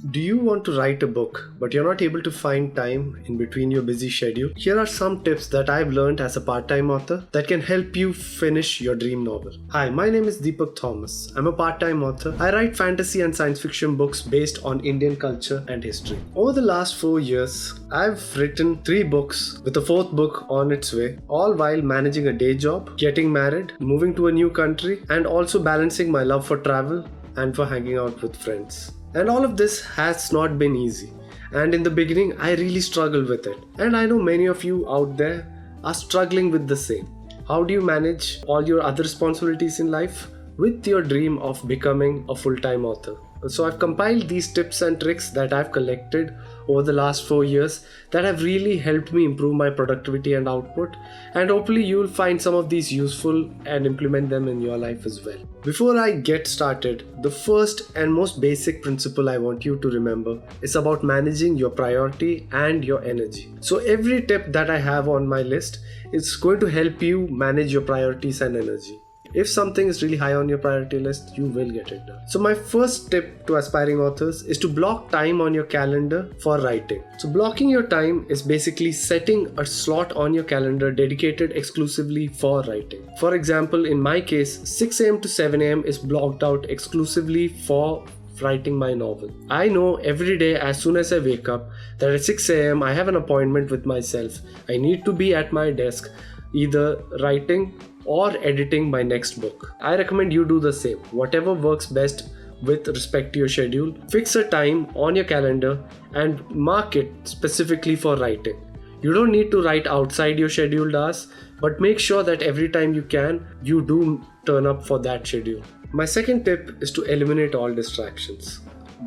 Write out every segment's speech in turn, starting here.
Do you want to write a book, but you're not able to find time in between your busy schedule? Here are some tips that I've learned as a part-time author that can help you finish your dream novel. Hi, my name is Deepak Thomas. I'm a part-time author. I write fantasy and science fiction books based on Indian culture and history. Over the last 4 years, I've written 3 books with a 4th book on its way, all while managing a day job, getting married, moving to a new country, and also balancing my love for travel and for hanging out with friends. And all of this has not been easy. And in the beginning, I really struggled with it. And I know many of you out there are struggling with the same. How do you manage all your other responsibilities in life with your dream of becoming a full-time author? So I've compiled these tips and tricks that I've collected over the last 4 years that have really helped me improve my productivity and output, and hopefully you'll find some of these useful and implement them in your life as well. Before I get started, the first and most basic principle I want you to remember is about managing your priority and your energy. So every tip that I have on my list is going to help you manage your priorities and energy. If something is really high on your priority list, you will get it done. So my first tip to aspiring authors is to block time on your calendar for writing. So blocking your time is basically setting a slot on your calendar dedicated exclusively for writing. For example, in my case, 6 a.m. to 7 a.m. is blocked out exclusively for writing my novel. I know every day as soon as I wake up that at 6 a.m. I have an appointment with myself. I need to be at my desk either writing or editing my next book. I recommend you do the same. Whatever works best with respect to your schedule, fix a time on your calendar and mark it specifically for writing. You don't need to write outside your scheduled hours, but make sure that every time you can, you do turn up for that schedule. My second tip is to eliminate all distractions.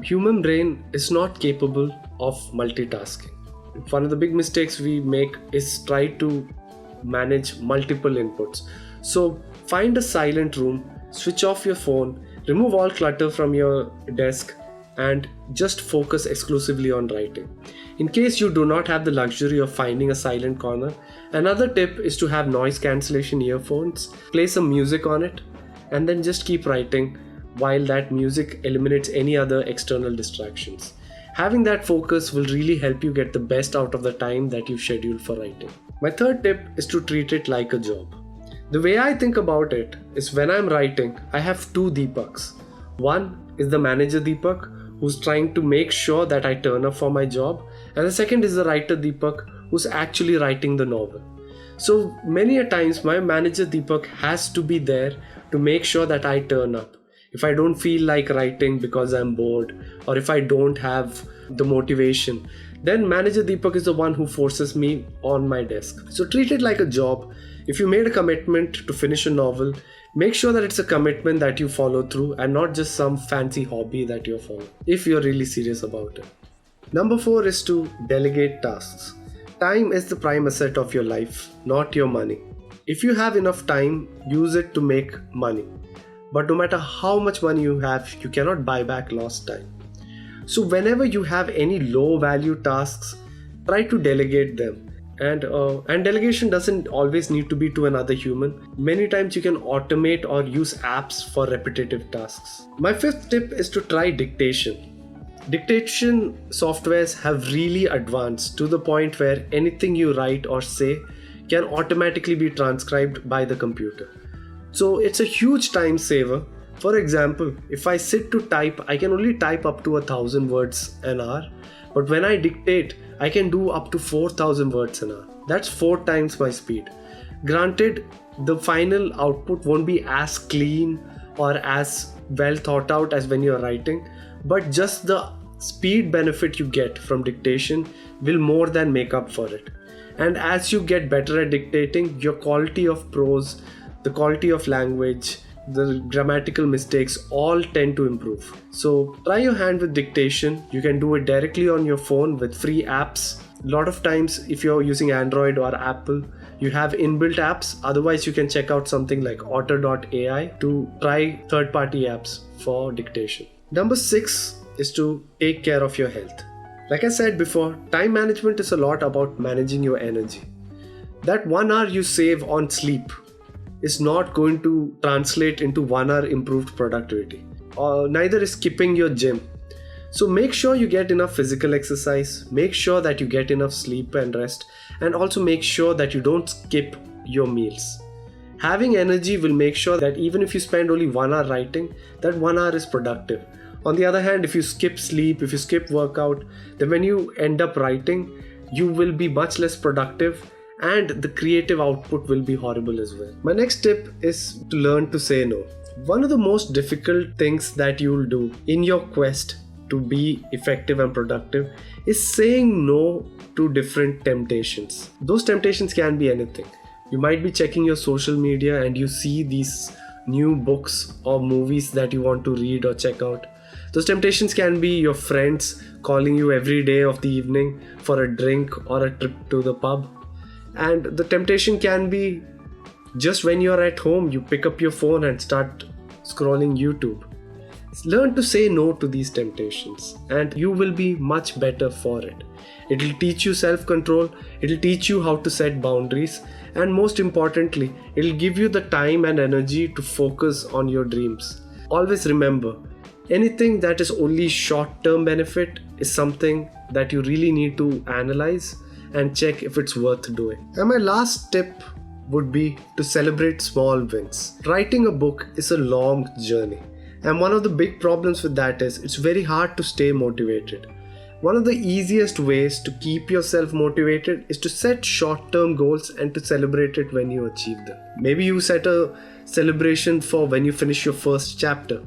Human brain is not capable of multitasking. One of the big mistakes we make is try to manage multiple inputs. So find a silent room, switch off your phone, remove all clutter from your desk, and just focus exclusively on writing. In case you do not have the luxury of finding a silent corner, another tip is to have noise cancellation earphones, play some music on it, and then just keep writing while that music eliminates any other external distractions. Having that focus will really help you get the best out of the time that you've scheduled for writing. My third tip is to treat it like a job. The way I think about it is when I'm writing, I have 2 Deepaks. One is the manager Deepak, who's trying to make sure that I turn up for my job, and the second is the writer Deepak, who's actually writing the novel. So many a times my manager Deepak has to be there to make sure that I turn up. If I don't feel like writing because I'm bored, or if I don't have the motivation, then manager Deepak is the one who forces me on my desk. So treat it like a job. If you made a commitment to finish a novel, make sure that it's a commitment that you follow through and not just some fancy hobby that you're following, if you're really serious about it. Number 4 is to delegate tasks. Time is the prime asset of your life, not your money. If you have enough time, use it to make money. But no matter how much money you have, you cannot buy back lost time. So whenever you have any low value tasks, try to delegate them. And delegation doesn't always need to be to another human. Many times you can automate or use apps for repetitive tasks. My 5th tip is to try dictation. Dictation softwares have really advanced to the point where anything you write or say can automatically be transcribed by the computer. So it's a huge time saver. For example, if I sit to type, I can only type up to 1,000 words an hour. But when I dictate, I can do up to 4,000 words an hour. That's 4 times my speed. Granted, the final output won't be as clean or as well thought out as when you're writing, but just the speed benefit you get from dictation will more than make up for it. And as you get better at dictating, your quality of prose, the quality of language, the grammatical mistakes all tend to improve. So try your hand with dictation. You can do it directly on your phone with free apps. A lot of times if you're using Android or Apple, you have inbuilt apps. Otherwise you can check out something like otter.ai to try third-party apps for dictation. Number 6 is to take care of your health. Like I said before, time management is a lot about managing your energy. That 1 hour you save on sleep is not going to translate into 1 hour improved productivity. Neither is skipping your gym. So make sure you get enough physical exercise, make sure that you get enough sleep and rest, and also make sure that you don't skip your meals. Having energy will make sure that even if you spend only 1 hour writing, that 1 hour is productive. On the other hand, if you skip sleep, if you skip workout, then when you end up writing, you will be much less productive and the creative output will be horrible as well. My next tip is to learn to say no. One of the most difficult things that you'll do in your quest to be effective and productive is saying no to different temptations. Those temptations can be anything. You might be checking your social media and you see these new books or movies that you want to read or check out. Those temptations can be your friends calling you every day of the evening for a drink or a trip to the pub. And the temptation can be just when you're at home, you pick up your phone and start scrolling YouTube. Learn to say no to these temptations and you will be much better for it. It'll teach you self-control, it'll teach you how to set boundaries, and most importantly, it'll give you the time and energy to focus on your dreams. Always remember, anything that is only short-term benefit is something that you really need to analyze and check if it's worth doing. And my last tip would be to celebrate small wins. Writing a book is a long journey. And one of the big problems with that is it's very hard to stay motivated. One of the easiest ways to keep yourself motivated is to set short-term goals and to celebrate it when you achieve them. Maybe you set a celebration for when you finish your first chapter.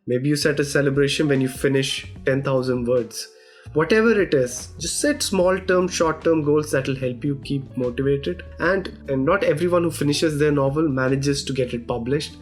Maybe you set a celebration when you finish 10,000 words. Whatever it is, just set small-term, short-term goals that will help you keep motivated. And not everyone who finishes their novel manages to get it published.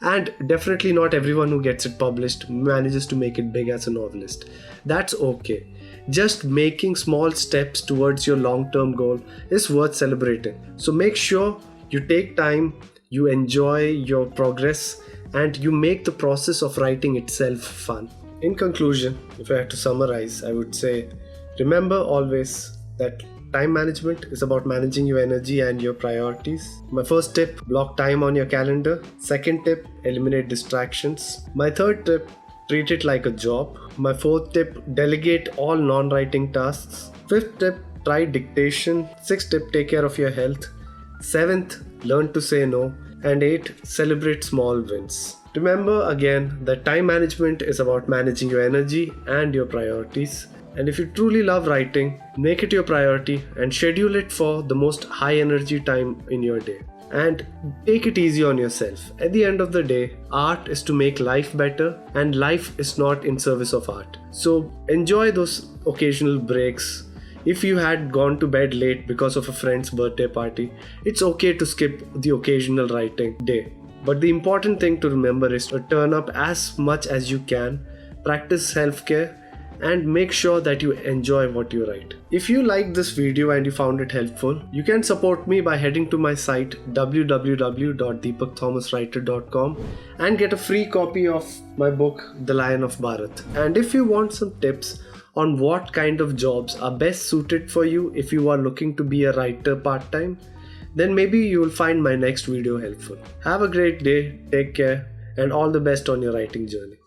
And definitely not everyone who gets it published manages to make it big as a novelist. That's okay. Just making small steps towards your long-term goal is worth celebrating. So make sure you take time, you enjoy your progress, and you make the process of writing itself fun. In conclusion, if I had to summarize, I would say, remember always that time management is about managing your energy and your priorities. My first tip, block time on your calendar. Second tip, eliminate distractions. My third tip, treat it like a job. My fourth tip, delegate all non-writing tasks. Fifth tip, try dictation. Sixth tip, take care of your health. Seventh, learn to say no. And 8, celebrate small wins. Remember again that time management is about managing your energy and your priorities. And if you truly love writing, make it your priority and schedule it for the most high energy time in your day. And take it easy on yourself. At the end of the day, art is to make life better and life is not in service of art. So enjoy those occasional breaks. If you had gone to bed late because of a friend's birthday party, it's okay to skip the occasional writing day. But the important thing to remember is to turn up as much as you can, practice self-care, and make sure that you enjoy what you write. If you liked this video and you found it helpful, you can support me by heading to my site www.deepakthomaswriter.com and get a free copy of my book, The Lion of Bharat. And if you want some tips on what kind of jobs are best suited for you if you are looking to be a writer part-time, then maybe you will find my next video helpful. Have a great day, take care, and all the best on your writing journey.